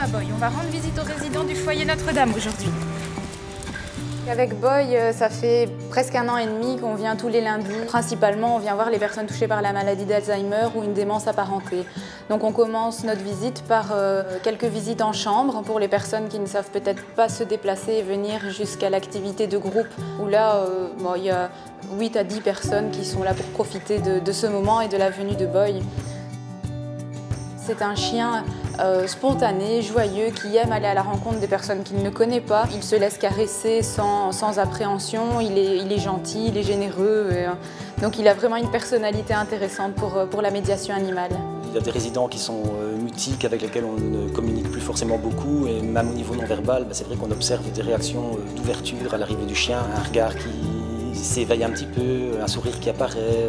à Boy. On va rendre visite aux résidents du foyer Notre-Dame aujourd'hui. Avec Boy, ça fait presque 1 an et demi qu'on vient tous les lundis. Principalement, on vient voir les personnes touchées par la maladie d'Alzheimer ou une démence apparentée. Donc on commence notre visite par quelques visites en chambre pour les personnes qui ne savent peut-être pas se déplacer et venir jusqu'à l'activité de groupe où là, il y a 8 à 10 personnes qui sont là pour profiter de ce moment et de la venue de Boy. C'est un chien spontané, joyeux, qui aime aller à la rencontre des personnes qu'il ne connaît pas. Il se laisse caresser sans appréhension, il est gentil, il est généreux. Donc il a vraiment une personnalité intéressante pour la médiation animale. Il y a des résidents qui sont mutiques, avec lesquels on ne communique plus forcément beaucoup. Et même au niveau non-verbal, c'est vrai qu'on observe des réactions d'ouverture à l'arrivée du chien, un regard qui s'éveille un petit peu, un sourire qui apparaît,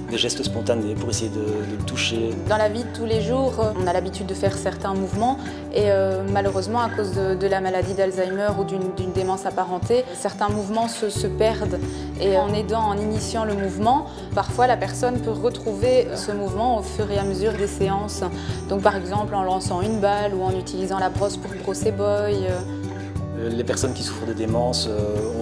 des gestes spontanés pour essayer de le toucher. Dans la vie de tous les jours, on a l'habitude de faire certains mouvements et malheureusement à cause de la maladie d'Alzheimer ou d'une démence apparentée, certains mouvements se perdent et en aidant, en initiant le mouvement, parfois la personne peut retrouver ce mouvement au fur et à mesure des séances. Donc par exemple en lançant une balle ou en utilisant la brosse pour brosser Boy. Les personnes qui souffrent de démence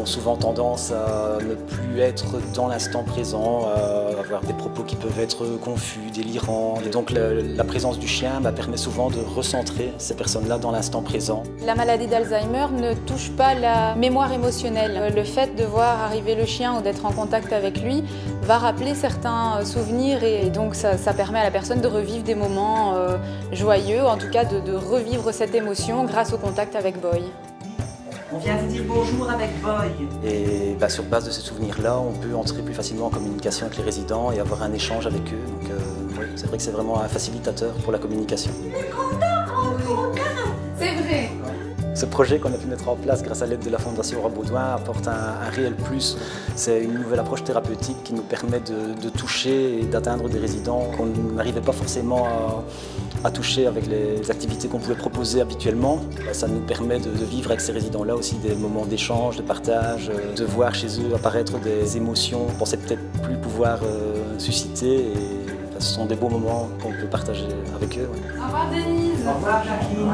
ont souvent tendance à ne plus être dans l'instant présent, à avoir des propos qui peuvent être confus, délirants. Et donc la présence du chien permet souvent de recentrer ces personnes-là dans l'instant présent. La maladie d'Alzheimer ne touche pas la mémoire émotionnelle. Le fait de voir arriver le chien ou d'être en contact avec lui va rappeler certains souvenirs et donc ça permet à la personne de revivre des moments joyeux, en tout cas de revivre cette émotion grâce au contact avec Boy. On vient vous dire bonjour avec Boy. Et sur base de ces souvenirs-là, on peut entrer plus facilement en communication avec les résidents et avoir un échange avec eux. Donc oui, c'est vrai que c'est vraiment un facilitateur pour la communication. C'est vrai. Ce projet qu'on a pu mettre en place grâce à l'aide de la Fondation Roi Baudouin apporte un réel plus. C'est une nouvelle approche thérapeutique qui nous permet de toucher et d'atteindre des résidents qu'on n'arrivait pas forcément à toucher avec les activités qu'on pouvait proposer habituellement. Ça nous permet de vivre avec ces résidents-là aussi des moments d'échange, de partage, de voir chez eux apparaître des émotions qu'on pensait peut-être plus pouvoir susciter. Et ce sont des beaux moments qu'on peut partager avec eux. Au revoir Denise. Au revoir Jacqueline.